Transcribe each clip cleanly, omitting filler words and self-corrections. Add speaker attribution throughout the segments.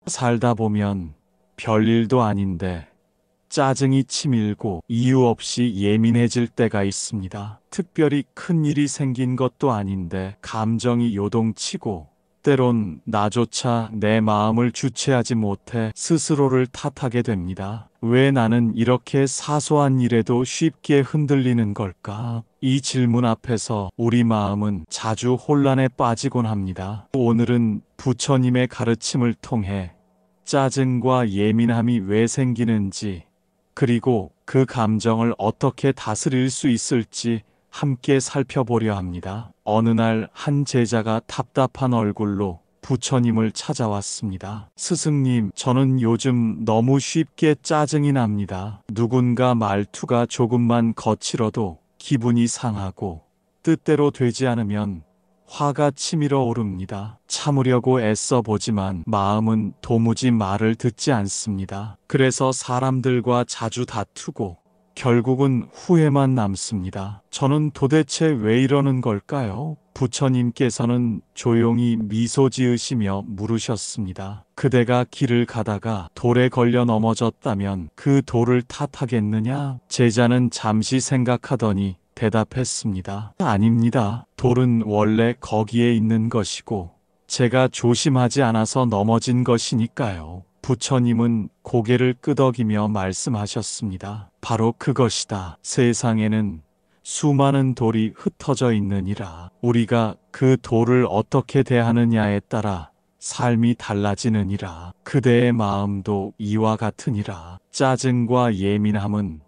Speaker 1: 살다 보면 별일도 아닌데 짜증이 치밀고 이유 없이 예민해질 때가 있습니다. 특별히 큰 일이 생긴 것도 아닌데 감정이 요동치고 때론 나조차 내 마음을 주체하지 못해 스스로를 탓하게 됩니다. 왜 나는 이렇게 사소한 일에도 쉽게 흔들리는 걸까? 이 질문 앞에서 우리 마음은 자주 혼란에 빠지곤 합니다. 오늘은 부처님의 가르침을 통해 짜증과 예민함이 왜 생기는지, 그리고 그 감정을 어떻게 다스릴 수 있을지 함께 살펴보려 합니다. 어느 날 한 제자가 답답한 얼굴로 부처님을 찾아왔습니다. 스승님, 저는 요즘 너무 쉽게 짜증이 납니다. 누군가 말투가 조금만 거칠어도 기분이 상하고 뜻대로 되지 않으면 화가 치밀어 오릅니다. 참으려고 애써 보지만 마음은 도무지 말을 듣지 않습니다. 그래서 사람들과 자주 다투고 결국은 후회만 남습니다. 저는 도대체 왜 이러는 걸까요? 부처님께서는 조용히 미소 지으시며 물으셨습니다. 그대가 길을 가다가 돌에 걸려 넘어졌다면 그 돌을 탓하겠느냐? 제자는 잠시 생각하더니 대답했습니다. 아닙니다. 돌은 원래 거기에 있는 것이고 제가 조심하지 않아서 넘어진 것이니까요. 부처님은 고개를 끄덕이며 말씀하셨습니다. 바로 그것이다. 세상에는 수많은 돌이 흩어져 있느니라. 우리가 그 돌을 어떻게 대하느냐에 따라 삶이 달라지느니라. 그대의 마음도 이와 같으니라. 짜증과 예민함은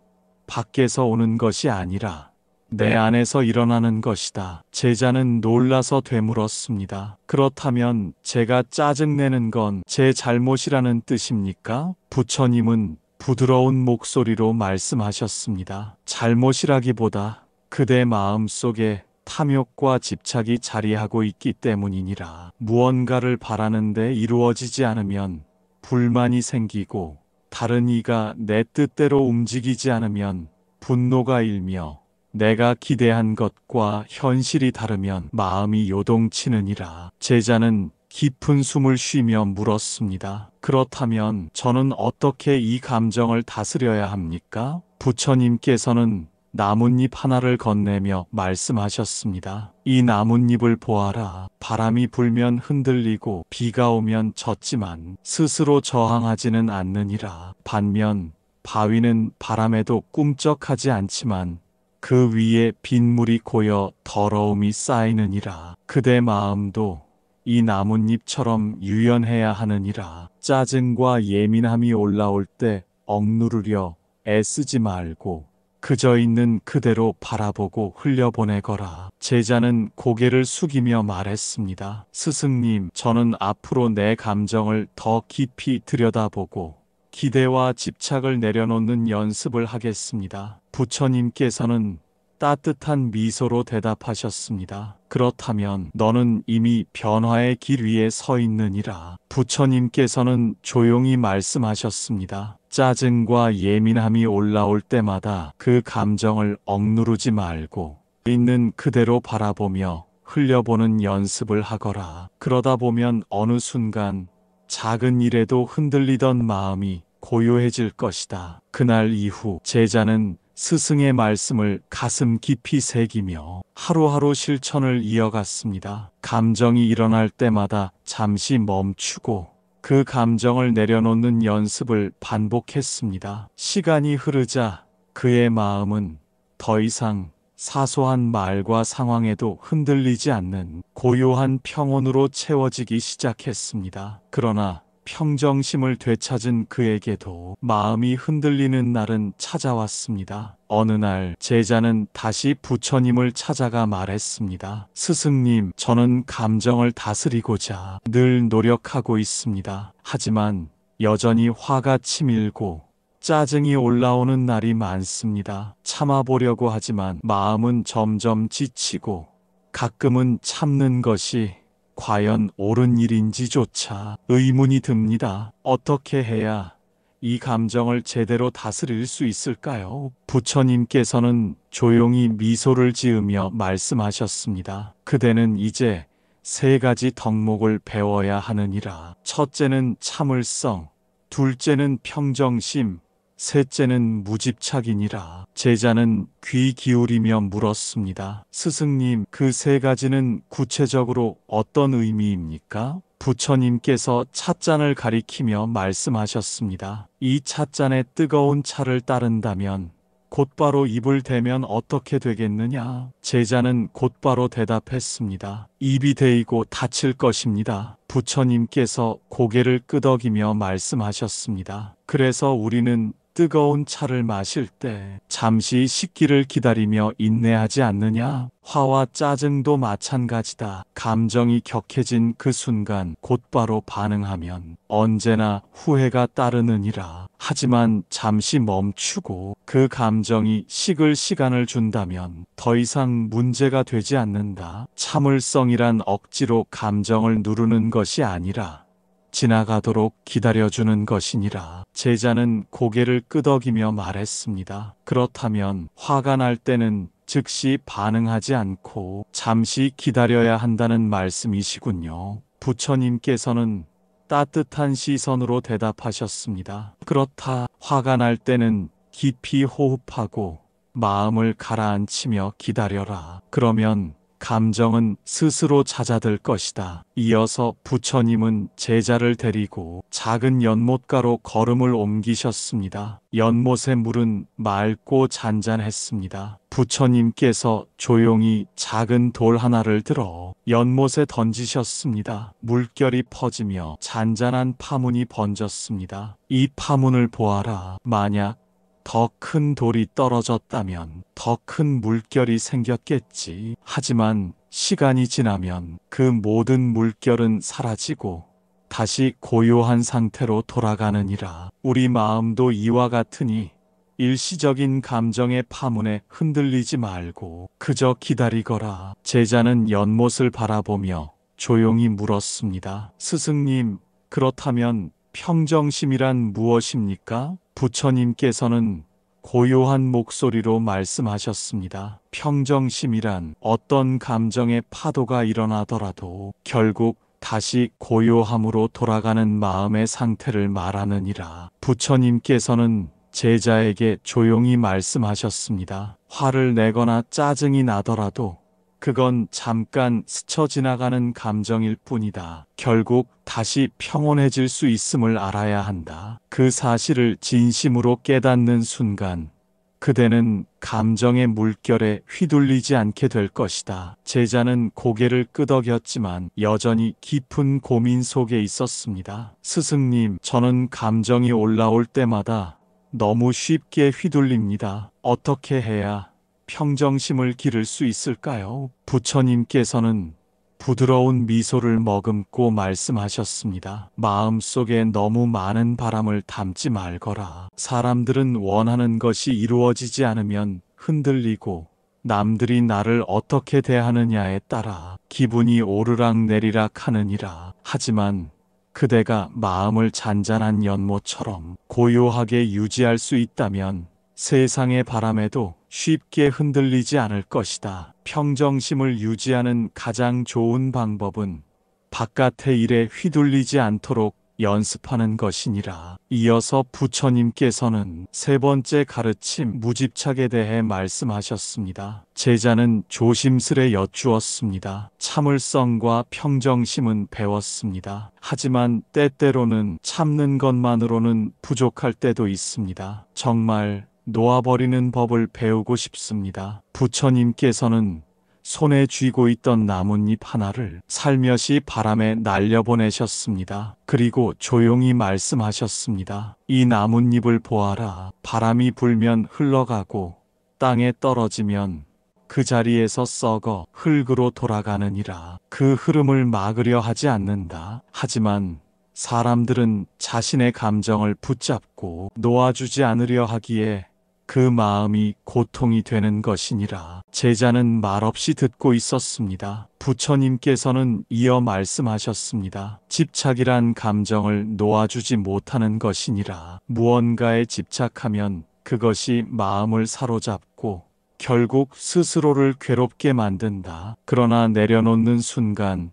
Speaker 1: 밖에서 오는 것이 아니라 내 안에서 일어나는 것이다. 제자는 놀라서 되물었습니다. 그렇다면 제가 짜증내는 건 제 잘못이라는 뜻입니까? 부처님은 부드러운 목소리로 말씀하셨습니다. 잘못이라기보다 그대 마음 속에 탐욕과 집착이 자리하고 있기 때문이니라. 무언가를 바라는데 이루어지지 않으면 불만이 생기고 다른 이가 내 뜻대로 움직이지 않으면 분노가 일며 내가 기대한 것과 현실이 다르면 마음이 요동치느니라. 제자는 깊은 숨을 쉬며 물었습니다. 그렇다면 저는 어떻게 이 감정을 다스려야 합니까? 부처님께서는 나뭇잎 하나를 건네며 말씀하셨습니다. 이 나뭇잎을 보아라. 바람이 불면 흔들리고 비가 오면 젖지만 스스로 저항하지는 않느니라. 반면 바위는 바람에도 꿈쩍하지 않지만 그 위에 빗물이 고여 더러움이 쌓이느니라. 그대 마음도 이 나뭇잎처럼 유연해야 하느니라. 짜증과 예민함이 올라올 때 억누르려 애쓰지 말고 그저 있는 그대로 바라보고 흘려보내거라. 제자는 고개를 숙이며 말했습니다. 스승님, 저는 앞으로 내 감정을 더 깊이 들여다보고 기대와 집착을 내려놓는 연습을 하겠습니다. 부처님께서는 따뜻한 미소로 대답하셨습니다. 그렇다면 너는 이미 변화의 길 위에 서 있느니라. 부처님께서는 조용히 말씀하셨습니다. 짜증과 예민함이 올라올 때마다 그 감정을 억누르지 말고 있는 그대로 바라보며 흘려보는 연습을 하거라. 그러다 보면 어느 순간 작은 일에도 흔들리던 마음이 고요해질 것이다. 그날 이후 제자는 스승의 말씀을 가슴 깊이 새기며 하루하루 실천을 이어갔습니다. 감정이 일어날 때마다 잠시 멈추고 그 감정을 내려놓는 연습을 반복했습니다. 시간이 흐르자 그의 마음은 더 이상 사소한 말과 상황에도 흔들리지 않는 고요한 평온으로 채워지기 시작했습니다. 그러나 평정심을 되찾은 그에게도 마음이 흔들리는 날은 찾아왔습니다. 어느 날 제자는 다시 부처님을 찾아가 말했습니다. 스승님, 저는 감정을 다스리고자 늘 노력하고 있습니다. 하지만 여전히 화가 치밀고 짜증이 올라오는 날이 많습니다. 참아보려고 하지만 마음은 점점 지치고 가끔은 참는 것이 과연 옳은 일인지조차 의문이 듭니다. 어떻게 해야 이 감정을 제대로 다스릴 수 있을까요? 부처님께서는 조용히 미소를 지으며 말씀하셨습니다. 그대는 이제 세 가지 덕목을 배워야 하느니라. 첫째는 참을성, 둘째는 평정심, 셋째는 무집착이니라. 제자는 귀 기울이며 물었습니다. 스승님, 그 세 가지는 구체적으로 어떤 의미입니까? 부처님께서 찻잔을 가리키며 말씀하셨습니다. 이 찻잔에 뜨거운 차를 따른다면 곧바로 입을 대면 어떻게 되겠느냐? 제자는 곧바로 대답했습니다. 입이 데이고 다칠 것입니다. 부처님께서 고개를 끄덕이며 말씀하셨습니다. 그래서 우리는 뜨거운 차를 마실 때 잠시 식기를 기다리며 인내하지 않느냐? 화와 짜증도 마찬가지다. 감정이 격해진 그 순간 곧바로 반응하면 언제나 후회가 따르느니라. 하지만 잠시 멈추고 그 감정이 식을 시간을 준다면 더 이상 문제가 되지 않는다. 참을성이란 억지로 감정을 누르는 것이 아니라 지나가도록 기다려주는 것이니라. 제자는 고개를 끄덕이며 말했습니다. 그렇다면 화가 날 때는 즉시 반응하지 않고 잠시 기다려야 한다는 말씀이시군요. 부처님께서는 따뜻한 시선으로 대답하셨습니다. 그렇다. 화가 날 때는 깊이 호흡하고 마음을 가라앉히며 기다려라. 그러면 감정은 스스로 잦아들 것이다. 이어서 부처님은 제자를 데리고 작은 연못가로 걸음을 옮기셨습니다. 연못의 물은 맑고 잔잔했습니다. 부처님께서 조용히 작은 돌 하나를 들어 연못에 던지셨습니다. 물결이 퍼지며 잔잔한 파문이 번졌습니다. 이 파문을 보아라. 만약 더 큰 돌이 떨어졌다면 더 큰 물결이 생겼겠지. 하지만 시간이 지나면 그 모든 물결은 사라지고 다시 고요한 상태로 돌아가느니라. 우리 마음도 이와 같으니 일시적인 감정의 파문에 흔들리지 말고 그저 기다리거라. 제자는 연못을 바라보며 조용히 물었습니다. 스승님, 그렇다면 평정심이란 무엇입니까? 부처님께서는 고요한 목소리로 말씀하셨습니다. 평정심이란 어떤 감정의 파도가 일어나더라도 결국 다시 고요함으로 돌아가는 마음의 상태를 말하느니라. 부처님께서는 제자에게 조용히 말씀하셨습니다. 화를 내거나 짜증이 나더라도 그건 잠깐 스쳐 지나가는 감정일 뿐이다. 결국 다시 평온해질 수 있음을 알아야 한다. 그 사실을 진심으로 깨닫는 순간 그대는 감정의 물결에 휘둘리지 않게 될 것이다. 제자는 고개를 끄덕였지만 여전히 깊은 고민 속에 있었습니다. 스승님, 저는 감정이 올라올 때마다 너무 쉽게 휘둘립니다. 어떻게 해야 평정심을 기를 수 있을까요? 부처님께서는 부드러운 미소를 머금고 말씀하셨습니다. 마음속에 너무 많은 바람을 담지 말거라. 사람들은 원하는 것이 이루어지지 않으면 흔들리고 남들이 나를 어떻게 대하느냐에 따라 기분이 오르락내리락 하느니라. 하지만 그대가 마음을 잔잔한 연못처럼 고요하게 유지할 수 있다면 세상의 바람에도 쉽게 흔들리지 않을 것이다. 평정심을 유지하는 가장 좋은 방법은 바깥의 일에 휘둘리지 않도록 연습하는 것이니라. 이어서 부처님께서는 세 번째 가르침 무집착에 대해 말씀하셨습니다. 제자는 조심스레 여쭈었습니다. 참을성과 평정심은 배웠습니다. 하지만 때때로는 참는 것만으로는 부족할 때도 있습니다. 정말 놓아버리는 법을 배우고 싶습니다. 부처님께서는 손에 쥐고 있던 나뭇잎 하나를 살며시 바람에 날려보내셨습니다. 그리고 조용히 말씀하셨습니다. 이 나뭇잎을 보아라. 바람이 불면 흘러가고 땅에 떨어지면 그 자리에서 썩어 흙으로 돌아가느니라. 그 흐름을 막으려 하지 않는다. 하지만 사람들은 자신의 감정을 붙잡고 놓아주지 않으려 하기에 그 마음이 고통이 되는 것이니라. 제자는 말없이 듣고 있었습니다. 부처님께서는 이어 말씀하셨습니다. 집착이란 감정을 놓아주지 못하는 것이니라. 무언가에 집착하면 그것이 마음을 사로잡고 결국 스스로를 괴롭게 만든다. 그러나 내려놓는 순간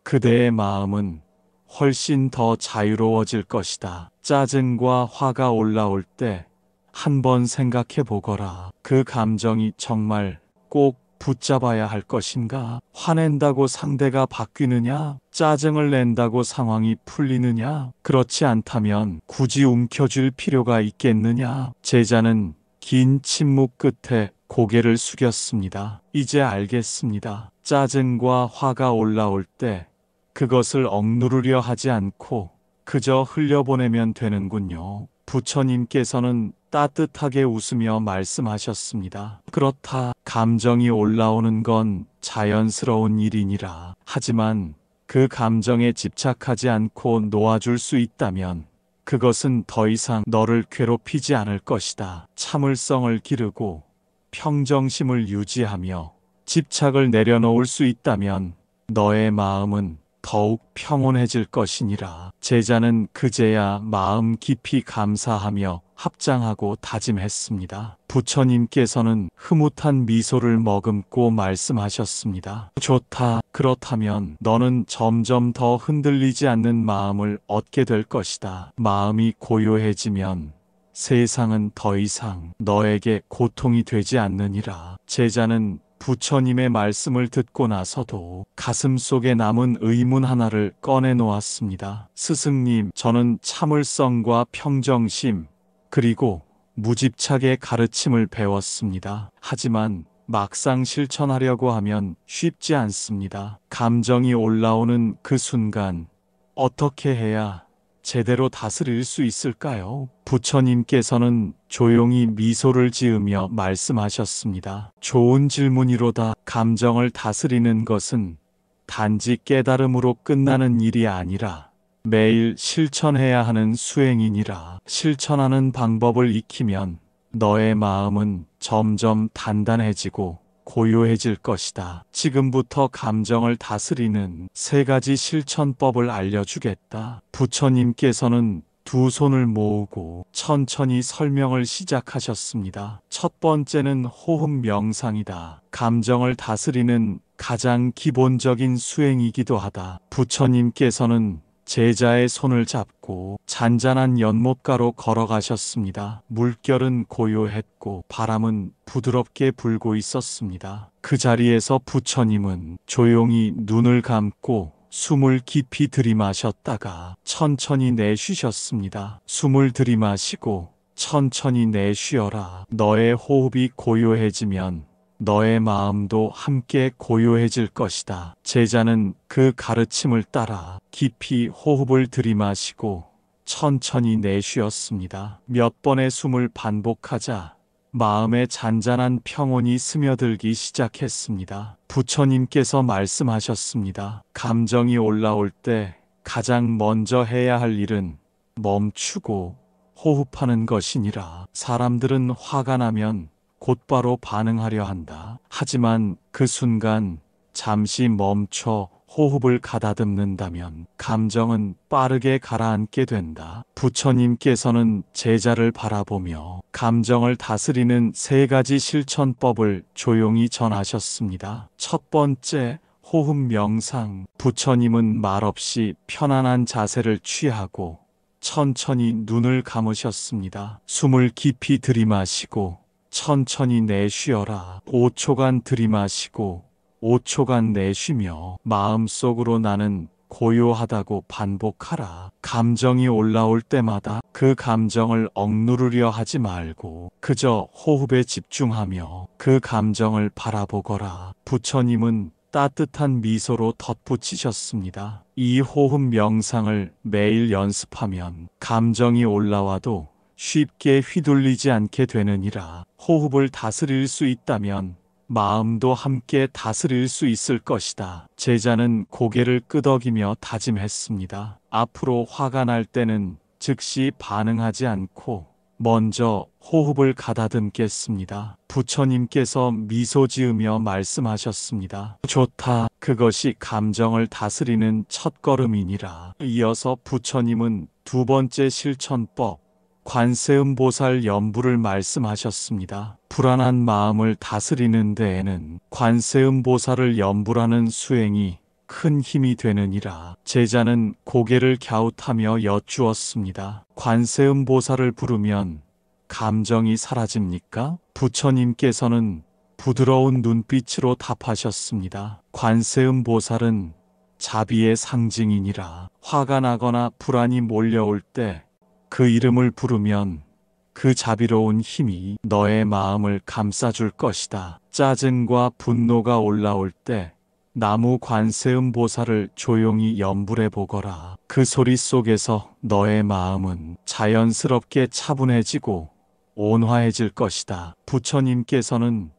Speaker 1: 그대의 마음은 훨씬 더 자유로워질 것이다. 짜증과 화가 올라올 때 한번 생각해 보거라. 그 감정이 정말 꼭 붙잡아야 할 것인가? 화낸다고 상대가 바뀌느냐? 짜증을 낸다고 상황이 풀리느냐? 그렇지 않다면 굳이 움켜쥘 필요가 있겠느냐? 제자는 긴 침묵 끝에 고개를 숙였습니다. 이제 알겠습니다. 짜증과 화가 올라올 때 그것을 억누르려 하지 않고 그저 흘려보내면 되는군요. 부처님께서는 따뜻하게 웃으며 말씀하셨습니다. 그렇다. 감정이 올라오는 건 자연스러운 일이니라. 하지만 그 감정에 집착하지 않고 놓아줄 수 있다면 그것은 더 이상 너를 괴롭히지 않을 것이다. 참을성을 기르고 평정심을 유지하며 집착을 내려놓을 수 있다면 너의 마음은 더욱 평온해질 것이니라. 제자는 그제야 마음 깊이 감사하며 합장하고 다짐했습니다. 부처님께서는 흐뭇한 미소를 머금고 말씀하셨습니다. 좋다. 그렇다면 너는 점점 더 흔들리지 않는 마음을 얻게 될 것이다. 마음이 고요해지면 세상은 더 이상 너에게 고통이 되지 않느니라. 제자는 부처님의 말씀을 듣고 나서도 가슴 속에 남은 의문 하나를 꺼내 놓았습니다. 스승님, 저는 참을성과 평정심, 그리고 무집착의 가르침을 배웠습니다. 하지만 막상 실천하려고 하면 쉽지 않습니다. 감정이 올라오는 그 순간 어떻게 해야 제대로 다스릴 수 있을까요? 부처님께서는 조용히 미소를 지으며 말씀하셨습니다. 좋은 질문이로다. 감정을 다스리는 것은 단지 깨달음으로 끝나는 일이 아니라 매일 실천해야 하는 수행이니라. 실천하는 방법을 익히면 너의 마음은 점점 단단해지고 고요해질 것이다. 지금부터 감정을 다스리는 3가지 실천법을 알려주겠다. 부처님께서는 두 손을 모으고 천천히 설명을 시작하셨습니다. 첫 번째는 호흡 명상이다. 감정을 다스리는 가장 기본적인 수행이기도 하다. 부처님께서는 제자의 손을 잡고 잔잔한 연못가로 걸어가셨습니다. 물결은 고요했고 바람은 부드럽게 불고 있었습니다. 그 자리에서 부처님은 조용히 눈을 감고 숨을 깊이 들이마셨다가 천천히 내쉬셨습니다. 숨을 들이마시고 천천히 내쉬어라. 너의 호흡이 고요해지면 너의 마음도 함께 고요해질 것이다. 제자는 그 가르침을 따라 깊이 호흡을 들이마시고 천천히 내쉬었습니다. 몇 번의 숨을 반복하자 마음에 잔잔한 평온이 스며들기 시작했습니다. 부처님께서 말씀하셨습니다. 감정이 올라올 때 가장 먼저 해야 할 일은 멈추고 호흡하는 것이니라. 사람들은 화가 나면 곧바로 반응하려 한다. 하지만 그 순간 잠시 멈춰 호흡을 가다듬는다면 감정은 빠르게 가라앉게 된다. 부처님께서는 제자를 바라보며 감정을 다스리는 3가지 실천법을 조용히 전하셨습니다. 첫 번째, 호흡 명상. 부처님은 말없이 편안한 자세를 취하고 천천히 눈을 감으셨습니다. 숨을 깊이 들이마시고 천천히 내쉬어라. 5초간 들이마시고 5초간 내쉬며 마음속으로 나는 고요하다고 반복하라. 감정이 올라올 때마다 그 감정을 억누르려 하지 말고 그저 호흡에 집중하며 그 감정을 바라보거라. 부처님은 따뜻한 미소로 덧붙이셨습니다. 이 호흡 명상을 매일 연습하면 감정이 올라와도 쉽게 휘둘리지 않게 되느니라. 호흡을 다스릴 수 있다면 마음도 함께 다스릴 수 있을 것이다. 제자는 고개를 끄덕이며 다짐했습니다. 앞으로 화가 날 때는 즉시 반응하지 않고 먼저 호흡을 가다듬겠습니다. 부처님께서 미소 지으며 말씀하셨습니다. 좋다. 그것이 감정을 다스리는 첫걸음이니라. 이어서 부처님은 두 번째 실천법, 관세음보살 연부를 말씀하셨습니다. 불안한 마음을 다스리는 데에는 관세음보살을 연부라는 수행이 큰 힘이 되느니라. 제자는 고개를 갸웃하며 여쭈었습니다. 관세음보살을 부르면 감정이 사라집니까? 부처님께서는 부드러운 눈빛으로 답하셨습니다. 관세음보살은 자비의 상징이니라. 화가 나거나 불안이 몰려올 때 그 이름을 부르면 그 자비로운 힘이 너의 마음을 감싸줄 것이다. 짜증과 분노가 올라올 때 나무 관세음보살을 조용히 염불해 보거라. 그 소리 속에서 너의 마음은 자연스럽게 차분해지고 온화해질 것이다. 부처님께서는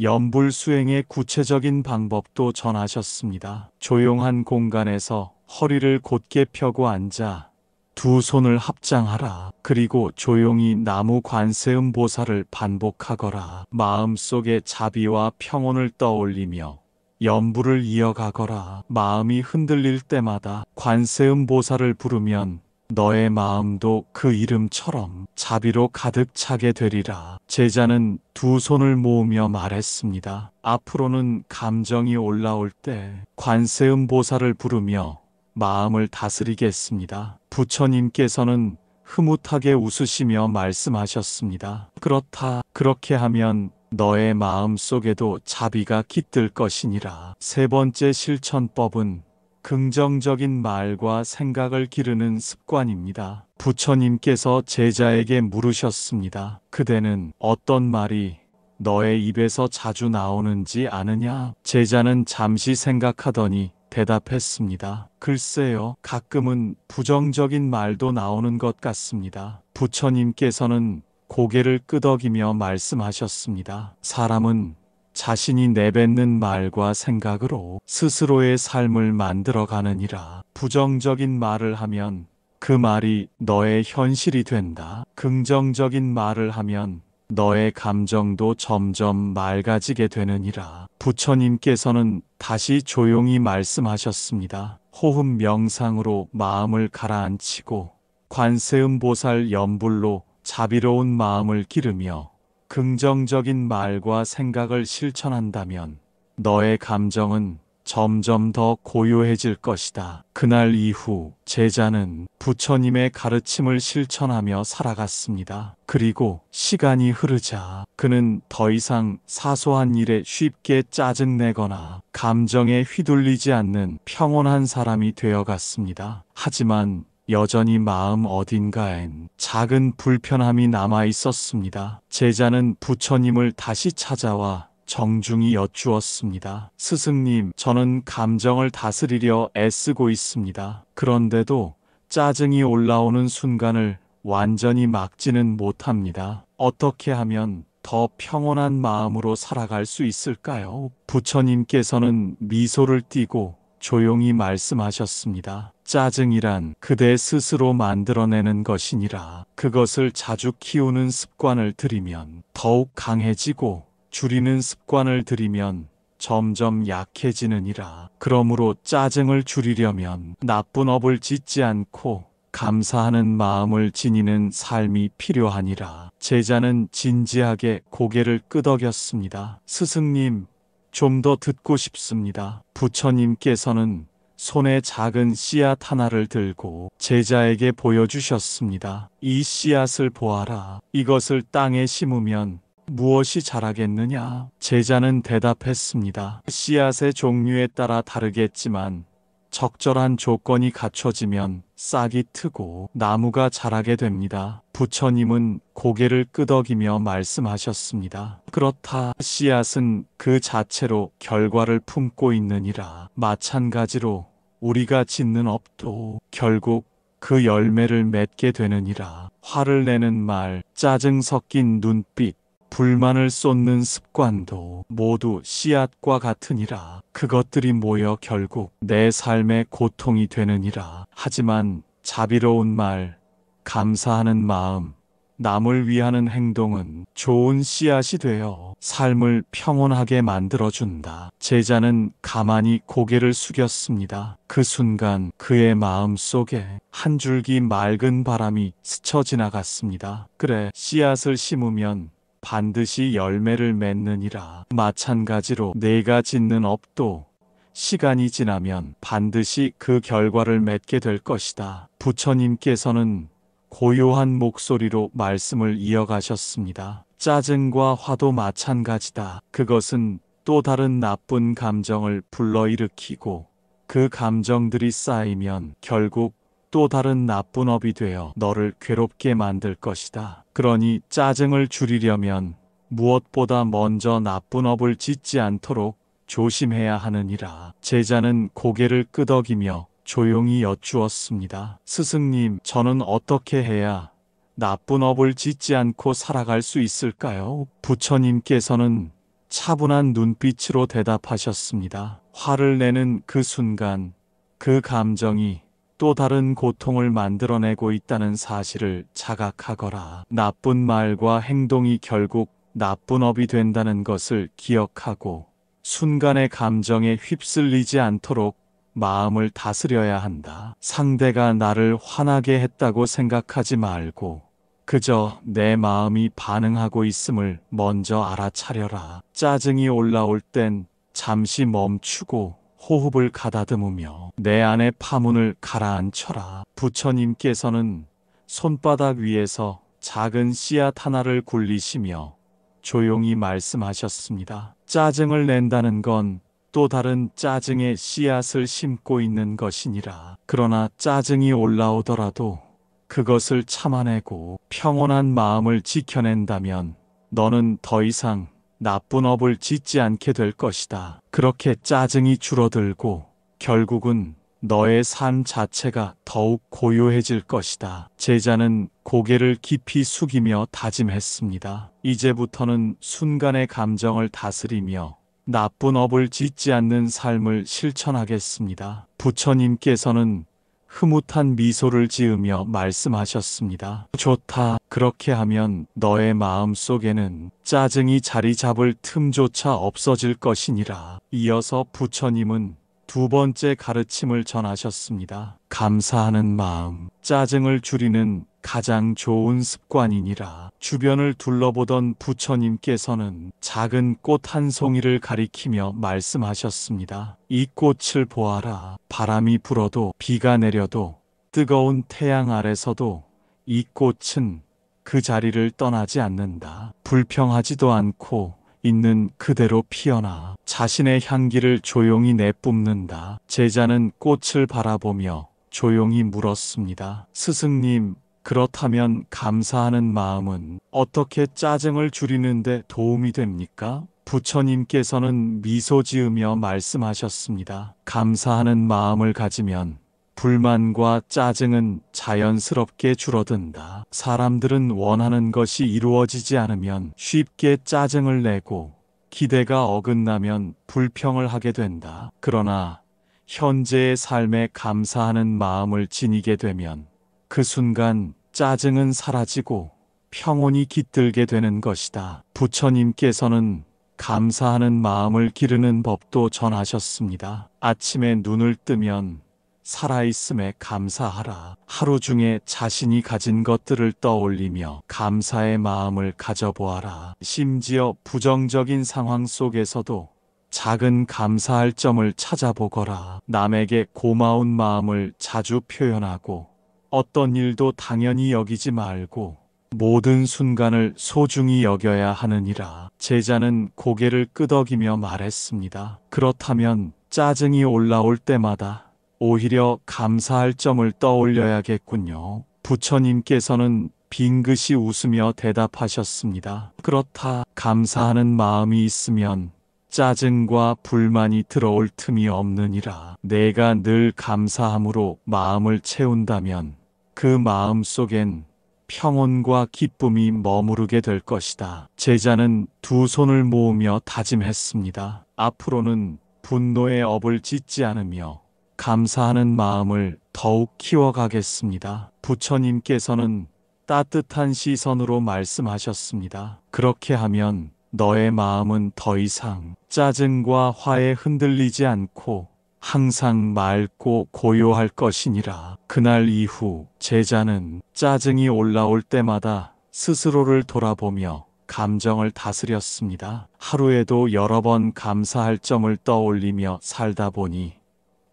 Speaker 1: 염불 수행의 구체적인 방법도 전하셨습니다. 조용한 공간에서 허리를 곧게 펴고 앉아 두 손을 합장하라. 그리고 조용히 나무 관세음보살을 반복하거라. 마음속에 자비와 평온을 떠올리며 염불을 이어가거라. 마음이 흔들릴 때마다 관세음보살을 부르면 너의 마음도 그 이름처럼 자비로 가득 차게 되리라. 제자는 두 손을 모으며 말했습니다. 앞으로는 감정이 올라올 때 관세음보살을 부르며 마음을 다스리겠습니다. 부처님께서는 흐뭇하게 웃으시며 말씀하셨습니다. 그렇다. 그렇게 하면 너의 마음 속에도 자비가 깃들 것이니라. 세 번째 실천법은 긍정적인 말과 생각을 기르는 습관입니다. 부처님께서 제자에게 물으셨습니다. 그대는 어떤 말이 너의 입에서 자주 나오는지 아느냐? 제자는 잠시 생각하더니 대답했습니다. 글쎄요, 가끔은 부정적인 말도 나오는 것 같습니다. 부처님께서는 고개를 끄덕이며 말씀하셨습니다. 사람은 자신이 내뱉는 말과 생각으로 스스로의 삶을 만들어가느니라. 부정적인 말을 하면 그 말이 너의 현실이 된다. 긍정적인 말을 하면 너의 감정도 점점 맑아지게 되느니라. 부처님께서는 다시 조용히 말씀하셨습니다. 호흡 명상으로 마음을 가라앉히고 관세음보살 염불로 자비로운 마음을 기르며 긍정적인 말과 생각을 실천한다면 너의 감정은 점점 더 고요해질 것이다. 그날 이후 제자는 부처님의 가르침을 실천하며 살아갔습니다. 그리고 시간이 흐르자 그는 더 이상 사소한 일에 쉽게 짜증내거나 감정에 휘둘리지 않는 평온한 사람이 되어갔습니다. 하지만 여전히 마음 어딘가엔 작은 불편함이 남아 있었습니다. 제자는 부처님을 다시 찾아와 정중히 여쭈었습니다. 스승님, 저는 감정을 다스리려 애쓰고 있습니다. 그런데도 짜증이 올라오는 순간을 완전히 막지는 못합니다. 어떻게 하면 더 평온한 마음으로 살아갈 수 있을까요? 부처님께서는 미소를 띠고 조용히 말씀하셨습니다. 짜증이란 그대 스스로 만들어내는 것이니라. 그것을 자주 키우는 습관을 들이면 더욱 강해지고 줄이는 습관을 들이면 점점 약해지느니라. 그러므로 짜증을 줄이려면 나쁜 업을 짓지 않고 감사하는 마음을 지니는 삶이 필요하니라. 제자는 진지하게 고개를 끄덕였습니다. 스승님, 좀 더 듣고 싶습니다. 부처님께서는 손에 작은 씨앗 하나를 들고 제자에게 보여주셨습니다. 이 씨앗을 보아라. 이것을 땅에 심으면 무엇이 자라겠느냐? 제자는 대답했습니다. 씨앗의 종류에 따라 다르겠지만 적절한 조건이 갖춰지면 싹이 트고 나무가 자라게 됩니다. 부처님은 고개를 끄덕이며 말씀하셨습니다. 그렇다. 씨앗은 그 자체로 결과를 품고 있느니라. 마찬가지로 우리가 짓는 업도 결국 그 열매를 맺게 되느니라. 화를 내는 말, 짜증 섞인 눈빛, 불만을 쏟는 습관도 모두 씨앗과 같으니라. 그것들이 모여 결국 내 삶의 고통이 되느니라. 하지만 자비로운 말, 감사하는 마음, 남을 위하는 행동은 좋은 씨앗이 되어 삶을 평온하게 만들어준다. 제자는 가만히 고개를 숙였습니다. 그 순간 그의 마음 속에 한 줄기 맑은 바람이 스쳐 지나갔습니다. 그래, 씨앗을 심으면 반드시 열매를 맺느니라. 마찬가지로 내가 짓는 업도 시간이 지나면 반드시 그 결과를 맺게 될 것이다. 부처님께서는 고요한 목소리로 말씀을 이어가셨습니다. 짜증과 화도 마찬가지다. 그것은 또 다른 나쁜 감정을 불러일으키고 그 감정들이 쌓이면 결국 또 다른 나쁜 업이 되어 너를 괴롭게 만들 것이다. 그러니 짜증을 줄이려면 무엇보다 먼저 나쁜 업을 짓지 않도록 조심해야 하느니라. 제자는 고개를 끄덕이며 조용히 여쭈었습니다. 스승님, 저는 어떻게 해야 나쁜 업을 짓지 않고 살아갈 수 있을까요? 부처님께서는 차분한 눈빛으로 대답하셨습니다. 화를 내는 그 순간 그 감정이 또 다른 고통을 만들어내고 있다는 사실을 자각하거라. 나쁜 말과 행동이 결국 나쁜 업이 된다는 것을 기억하고 순간의 감정에 휩쓸리지 않도록 마음을 다스려야 한다. 상대가 나를 화나게 했다고 생각하지 말고 그저 내 마음이 반응하고 있음을 먼저 알아차려라. 짜증이 올라올 땐 잠시 멈추고 호흡을 가다듬으며 내 안의 파문을 가라앉혀라. 부처님께서는 손바닥 위에서 작은 씨앗 하나를 굴리시며 조용히 말씀하셨습니다. 짜증을 낸다는 건 또 다른 짜증의 씨앗을 심고 있는 것이니라. 그러나 짜증이 올라오더라도 그것을 참아내고 평온한 마음을 지켜낸다면 너는 더 이상 나쁜 업을 짓지 않게 될 것이다. 그렇게 짜증이 줄어들고 결국은 너의 삶 자체가 더욱 고요해질 것이다. 제자는 고개를 깊이 숙이며 다짐했습니다. 이제부터는 순간의 감정을 다스리며 나쁜 업을 짓지 않는 삶을 실천하겠습니다. 부처님께서는 흐뭇한 미소를 지으며 말씀하셨습니다. 좋다. 그렇게 하면 너의 마음 속에는 짜증이 자리 잡을 틈조차 없어질 것이니라. 이어서 부처님은 두 번째 가르침을 전하셨습니다. 감사하는 마음, 짜증을 줄이는 가장 좋은 습관이니라. 주변을 둘러보던 부처님께서는 작은 꽃 한 송이를 가리키며 말씀하셨습니다. 이 꽃을 보아라. 바람이 불어도 비가 내려도 뜨거운 태양 아래서도 이 꽃은 그 자리를 떠나지 않는다. 불평하지도 않고 있는 그대로 피어나 자신의 향기를 조용히 내뿜는다. 제자는 꽃을 바라보며 조용히 물었습니다. 스승님, 그렇다면 감사하는 마음은 어떻게 짜증을 줄이는데 도움이 됩니까? 부처님께서는 미소 지으며 말씀하셨습니다. 감사하는 마음을 가지면 불만과 짜증은 자연스럽게 줄어든다. 사람들은 원하는 것이 이루어지지 않으면 쉽게 짜증을 내고 기대가 어긋나면 불평을 하게 된다. 그러나 현재의 삶에 감사하는 마음을 지니게 되면 그 순간 짜증은 사라지고 평온이 깃들게 되는 것이다. 부처님께서는 감사하는 마음을 기르는 법도 전하셨습니다. 아침에 눈을 뜨면 살아있음에 감사하라. 하루 중에 자신이 가진 것들을 떠올리며 감사의 마음을 가져보아라. 심지어 부정적인 상황 속에서도 작은 감사할 점을 찾아보거라. 남에게 고마운 마음을 자주 표현하고 어떤 일도 당연히 여기지 말고 모든 순간을 소중히 여겨야 하느니라. 제자는 고개를 끄덕이며 말했습니다. 그렇다면 짜증이 올라올 때마다 오히려 감사할 점을 떠올려야겠군요. 부처님께서는 빙긋이 웃으며 대답하셨습니다. 그렇다. 감사하는 마음이 있으면 짜증과 불만이 들어올 틈이 없느니라. 내가 늘 감사함으로 마음을 채운다면 그 마음 속엔 평온과 기쁨이 머무르게 될 것이다. 제자는 두 손을 모으며 다짐했습니다. 앞으로는 분노의 업을 짓지 않으며 감사하는 마음을 더욱 키워가겠습니다. 부처님께서는 따뜻한 시선으로 말씀하셨습니다. 그렇게 하면 너의 마음은 더 이상 짜증과 화에 흔들리지 않고 항상 맑고 고요할 것이니라. 그날 이후 제자는 짜증이 올라올 때마다 스스로를 돌아보며 감정을 다스렸습니다. 하루에도 여러 번 감사할 점을 떠올리며 살다 보니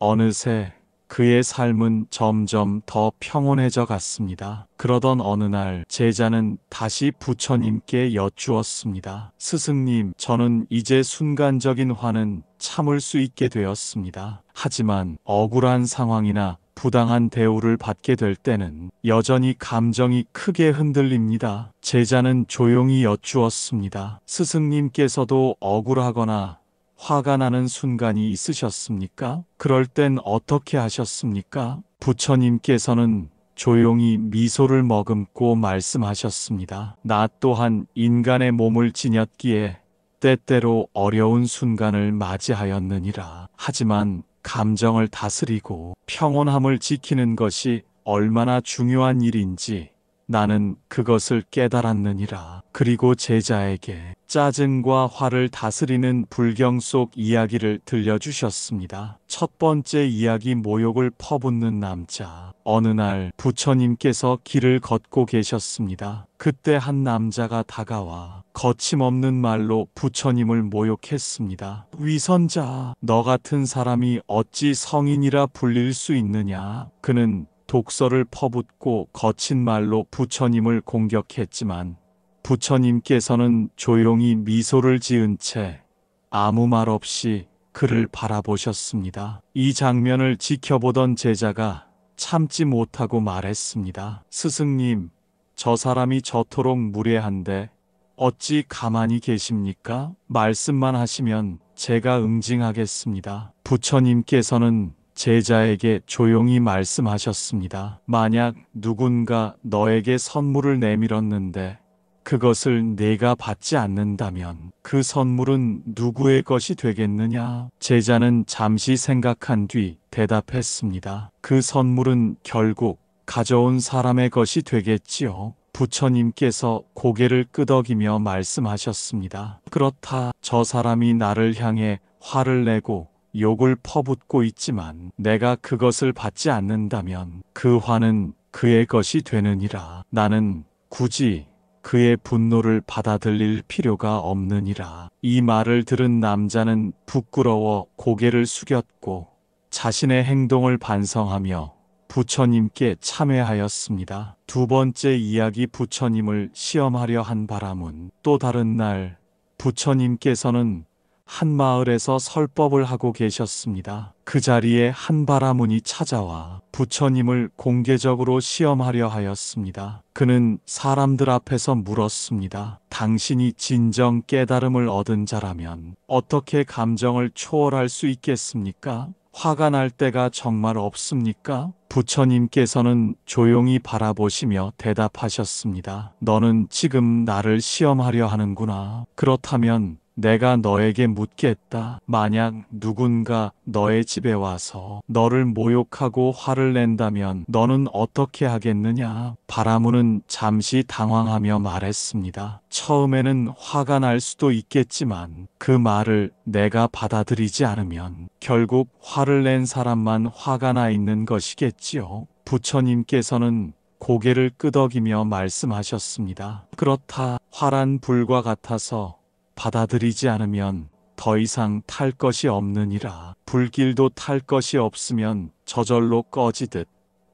Speaker 1: 어느새 그의 삶은 점점 더 평온해져 갔습니다. 그러던 어느 날 제자는 다시 부처님께 여쭈었습니다. 스승님, 저는 이제 순간적인 화는 참을 수 있게 되었습니다. 하지만 억울한 상황이나 부당한 대우를 받게 될 때는 여전히 감정이 크게 흔들립니다. 제자는 조용히 여쭈었습니다. 스승님께서도 억울하거나 화가 나는 순간이 있으셨습니까? 그럴 땐 어떻게 하셨습니까? 부처님께서는 조용히 미소를 머금고 말씀하셨습니다. 나 또한 인간의 몸을 지녔기에 때때로 어려운 순간을 맞이하였느니라. 하지만 감정을 다스리고 평온함을 지키는 것이 얼마나 중요한 일인지 나는 그것을 깨달았느니라. 그리고 제자에게 짜증과 화를 다스리는 불경 속 이야기를 들려주셨습니다. 첫 번째 이야기, 모욕을 퍼붓는 남자. 어느 날 부처님께서 길을 걷고 계셨습니다. 그때 한 남자가 다가와 거침없는 말로 부처님을 모욕했습니다. 위선자, 너 같은 사람이 어찌 성인이라 불릴 수 있느냐. 그는 독서를 퍼붓고 거친 말로 부처님을 공격했지만 부처님께서는 조용히 미소를 지은 채 아무 말 없이 그를 바라보셨습니다. 이 장면을 지켜보던 제자가 참지 못하고 말했습니다. 스승님, 저 사람이 저토록 무례한데 어찌 가만히 계십니까? 말씀만 하시면 제가 응징하겠습니다. 부처님께서는 제자에게 조용히 말씀하셨습니다. 만약 누군가 너에게 선물을 내밀었는데 그것을 내가 받지 않는다면 그 선물은 누구의 것이 되겠느냐? 제자는 잠시 생각한 뒤 대답했습니다. 그 선물은 결국 가져온 사람의 것이 되겠지요. 부처님께서 고개를 끄덕이며 말씀하셨습니다. 그렇다. 저 사람이 나를 향해 화를 내고 욕을 퍼붓고 있지만 내가 그것을 받지 않는다면 그 화는 그의 것이 되느니라. 나는 굳이 그의 분노를 받아들일 필요가 없느니라. 이 말을 들은 남자는 부끄러워 고개를 숙였고 자신의 행동을 반성하며 부처님께 참회하였습니다. 두 번째 이야기, 부처님을 시험하려 한 바람은. 또 다른 날 부처님께서는 한 마을에서 설법을 하고 계셨습니다. 그 자리에 한 바라문이 찾아와 부처님을 공개적으로 시험하려 하였습니다. 그는 사람들 앞에서 물었습니다. 당신이 진정 깨달음을 얻은 자라면 어떻게 감정을 초월할 수 있겠습니까? 화가 날 때가 정말 없습니까? 부처님께서는 조용히 바라보시며 대답하셨습니다. 너는 지금 나를 시험하려 하는구나. 그렇다면 내가 너에게 묻겠다. 만약 누군가 너의 집에 와서 너를 모욕하고 화를 낸다면 너는 어떻게 하겠느냐? 바라문은 잠시 당황하며 말했습니다. 처음에는 화가 날 수도 있겠지만 그 말을 내가 받아들이지 않으면 결국 화를 낸 사람만 화가 나 있는 것이겠지요. 부처님께서는 고개를 끄덕이며 말씀하셨습니다. 그렇다. 화란 불과 같아서 받아들이지 않으면 더 이상 탈 것이 없느니라. 불길도 탈 것이 없으면 저절로 꺼지듯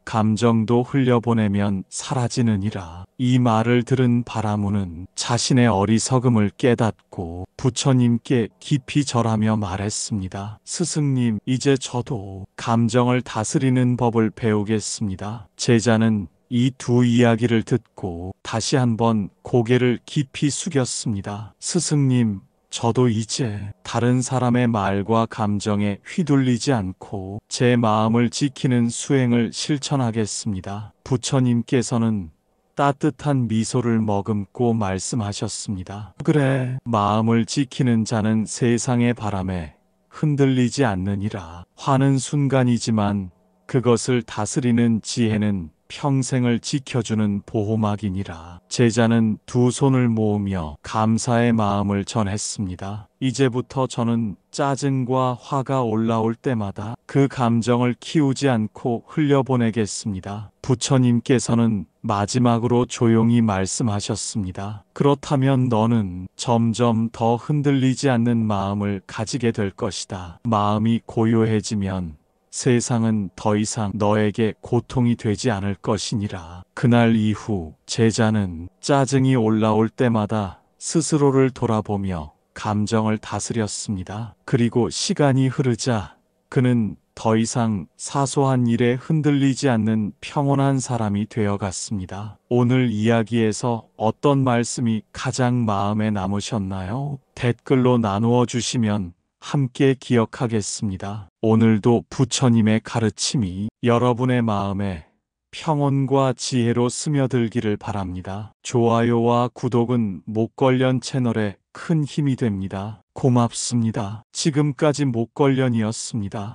Speaker 1: 감정도 흘려보내면 사라지느니라. 이 말을 들은 바라문은 자신의 어리석음을 깨닫고 부처님께 깊이 절하며 말했습니다. 스승님, 이제 저도 감정을 다스리는 법을 배우겠습니다. 제자는 이 두 이야기를 듣고 다시 한번 고개를 깊이 숙였습니다. 스승님, 저도 이제 다른 사람의 말과 감정에 휘둘리지 않고 제 마음을 지키는 수행을 실천하겠습니다. 부처님께서는 따뜻한 미소를 머금고 말씀하셨습니다. 그래, 마음을 지키는 자는 세상의 바람에 흔들리지 않느니라. 화는 순간이지만 그것을 다스리는 지혜는 평생을 지켜주는 보호막이니라. 제자는 두 손을 모으며 감사의 마음을 전했습니다. 이제부터 저는 짜증과 화가 올라올 때마다 그 감정을 키우지 않고 흘려보내겠습니다. 부처님께서는 마지막으로 조용히 말씀하셨습니다. 그렇다면 너는 점점 더 흔들리지 않는 마음을 가지게 될 것이다. 마음이 고요해지면 세상은 더 이상 너에게 고통이 되지 않을 것이니라. 그날 이후 제자는 짜증이 올라올 때마다 스스로를 돌아보며 감정을 다스렸습니다. 그리고 시간이 흐르자 그는 더 이상 사소한 일에 흔들리지 않는 평온한 사람이 되어갔습니다. 오늘 이야기에서 어떤 말씀이 가장 마음에 남으셨나요? 댓글로 나누어 주시면 함께 기억하겠습니다. 오늘도 부처님의 가르침이 여러분의 마음에 평온과 지혜로 스며들기를 바랍니다. 좋아요와 구독은 목걸련 채널에 큰 힘이 됩니다. 고맙습니다. 지금까지 목걸련이었습니다.